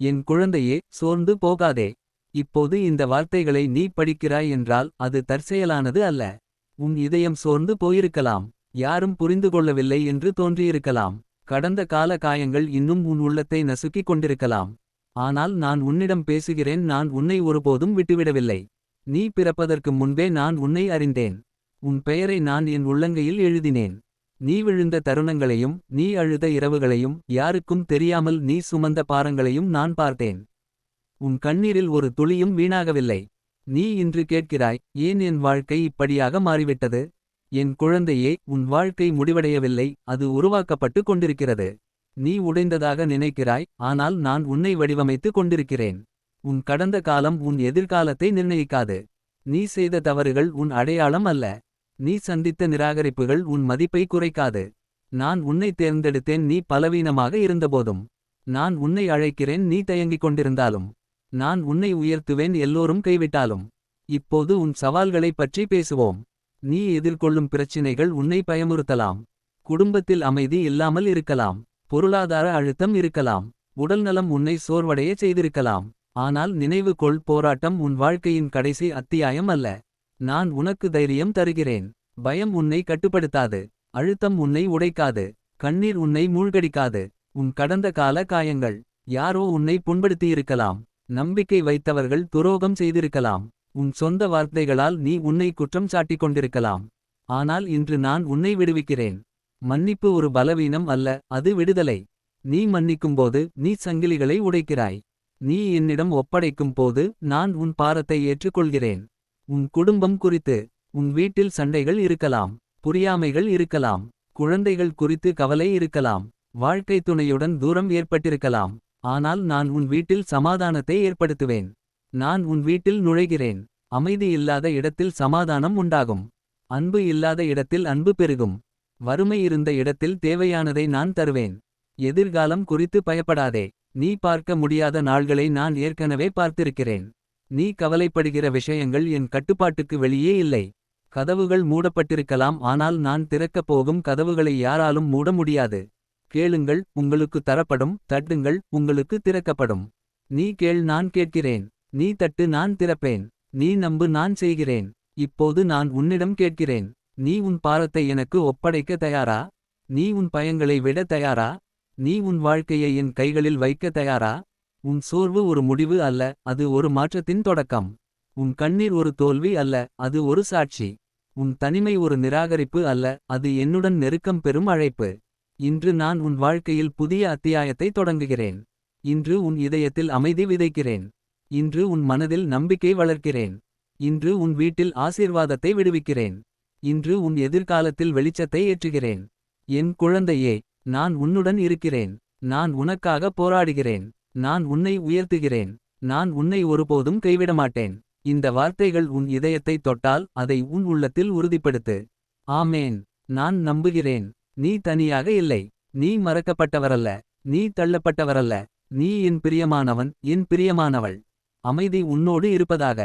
என் குழந்தையே, சோர்ந்து போகாதே. இப்போது இந்த வார்த்தைகளை நீ படிக்கிறாய் என்றால் அது தற்செயலானது அல்ல. உன் இதயம் சோர்ந்து போயிருக்கலாம். யாரும் புரிந்து கொள்ளவில்லை என்று தோன்றியிருக்கலாம். கடந்த கால காயங்கள் இன்னும் உன் உள்ளத்தை நசுக்கிக் கொண்டிருக்கலாம். ஆனால் நான் உன்னிடம் பேசுகிறேன். நான் உன்னை ஒருபோதும் விட்டுவிடவில்லை. நீ பிறப்பதற்கு முன்பே நான் உன்னை அறிந்தேன். உன் பெயரை நான் என் உள்ளங்கையில் எழுதினேன். நீ விழுந்த தருணங்களையும் நீ அழுத இரவுகளையும் யாருக்கும் தெரியாமல் நீ சுமந்த பாரங்களையும் நான் பார்த்தேன். உன் கண்ணீரில் ஒரு துளியும் வீணாகவில்லை. நீ இன்று கேட்கிறாய், ஏன் என் வாழ்க்கை இப்படியாக மாறிவிட்டது? என் குழந்தையே, உன் வாழ்க்கை முடிவடையவில்லை, அது உருவாக்கப்பட்டு கொண்டிருக்கிறது. நீ உடைந்ததாக நினைக்கிறாய், ஆனால் நான் உன்னை வடிவமைத்து கொண்டிருக்கிறேன். உன் கடந்த காலம் உன் எதிர்காலத்தை நிர்ணயிக்காது. நீ செய்த தவறுகள் உன் அடையாளம் அல்ல. நீ சந்தித்த நிராகரிப்புகள் உன் மதிப்பை குறைக்காது. நான் உன்னை தேர்ந்தெடுத்தேன், நீ பலவீனமாக இருந்தபோதும். நான் உன்னை அழைக்கிறேன், நீ தயங்கிக் கொண்டிருந்தாலும். நான் உன்னை உயர்த்துவேன், எல்லோரும் கைவிட்டாலும். இப்போது உன் சவால்களைப் பற்றி பேசுவோம். நீ எதிர்கொள்ளும் பிரச்சினைகள் உன்னை பயமுறுத்தலாம். குடும்பத்தில் அமைதி இல்லாமல் இருக்கலாம். பொருளாதார அழுத்தம் இருக்கலாம். உடல்நலம் உன்னை சோர்வடைய செய்திருக்கலாம். ஆனால் நினைவு கொள், போராட்டம் உன் வாழ்க்கையின் கடைசி அத்தியாயம் அல்ல. நான் உனக்கு தைரியம் தருகிறேன். பயம் உன்னை கட்டுப்படுத்தாது. அழுத்தம் உன்னை உடைக்காது. கண்ணீர் உன்னை மூழ்கடிக்காது. உன் கடந்த கால காயங்கள் யாரோ உன்னை புண்படுத்தியிருக்கலாம். நம்பிக்கை வைத்தவர்கள் துரோகம் செய்திருக்கலாம். உன் சொந்த வார்த்தைகளால் நீ உன்னை குற்றம் சாட்டிக் கொண்டிருக்கலாம். ஆனால் இன்று நான் உன்னை விடுவிக்கிறேன். மன்னிப்பு ஒரு பலவீனம் அல்ல, அது விடுதலை. நீ மன்னிக்கும்போது நீ சங்கிலிகளை உடைக்கிறாய். நீ என்னிடம் ஒப்படைக்கும் போது நான் உன் பாரத்தை ஏற்றுக்கொள்கிறேன். உன் குடும்பம் குறித்து உன் வீட்டில் சண்டைகள் இருக்கலாம். புரியாமைகள் இருக்கலாம். குழந்தைகள் குறித்து கவலை இருக்கலாம். வாழ்க்கை துணையுடன் தூரம் ஏற்பட்டிருக்கலாம். ஆனால் நான் உன் வீட்டில் சமாதானத்தை ஏற்படுத்துவேன். நான் உன் வீட்டில் நுழைகிறேன். அமைதி இல்லாத இடத்தில் சமாதானம் உண்டாகும். அன்பு இல்லாத இடத்தில் அன்பு பெருகும். வறுமை இருந்த இடத்தில் தேவையானதை நான் தருவேன். எதிர்காலம் குறித்து பயப்படாதே. நீ பார்க்க முடியாத நாள்களை நான் ஏற்கனவே பார்த்திருக்கிறேன். நீ கவலைப்படுகிற விஷயங்கள் என் கட்டுப்பாட்டுக்கு வெளியே இல்லை. கதவுகள் மூடப்பட்டிருக்கலாம், ஆனால் நான் திறக்கப் போகும் கதவுகளை யாராலும் மூட முடியாது. கேளுங்கள், உங்களுக்கு தரப்படும். தட்டுங்கள், உங்களுக்கு திறக்கப்படும். நீ கேள், நான் கேட்கிறேன். நீ தட்டு, நான் திறப்பேன். நீ நம்பு, நான் செய்கிறேன். இப்போது நான் உன்னிடம் கேட்கிறேன். நீ உன் பாரத்தை எனக்கு ஒப்படைக்க தயாரா? நீ உன் பயங்களை விட தயாரா? நீ உன் வாழ்க்கையை என் கைகளில் வைக்க தயாரா? உன் சோர்வு ஒரு முடிவு அல்ல, அது ஒரு மாற்றத்தின் தொடக்கம். உன் கண்ணீர் ஒரு தோல்வி அல்ல, அது ஒரு சாட்சி. உன் தனிமை ஒரு நிராகரிப்பு அல்ல, அது என்னுடன் நெருக்கம் பெறும் அழைப்பு. இன்று நான் உன் வாழ்க்கையில் புதிய அத்தியாயத்தை தொடங்குகிறேன். இன்று உன் இதயத்தில் அமைதி விதைக்கிறேன். இன்று உன் மனதில் நம்பிக்கை வளர்க்கிறேன். இன்று உன் வீட்டில் ஆசீர்வாதத்தை விடுவிக்கிறேன். இன்று உன் எதிர்காலத்தில் வெளிச்சத்தை ஏற்றுகிறேன். என் குழந்தையே, நான் உன்னுடன் இருக்கிறேன். நான் உனக்காக போராடுகிறேன். நான் உன்னை உயர்த்துகிறேன். நான் உன்னை ஒருபோதும் கைவிடமாட்டேன். இந்த வார்த்தைகள் உன் இதயத்தை தொட்டால் அதை உன் உள்ளத்தில் உறுதிப்படுத்து. ஆமேன். நான் நம்புகிறேன். நீ தனியாக இல்லை. நீ மறக்கப்பட்டவரல்ல. நீ தள்ளப்பட்டவரல்ல. நீ என் பிரியமானவன், என் பிரியமானவள். அமைதி உன்னோடு இருப்பதாக.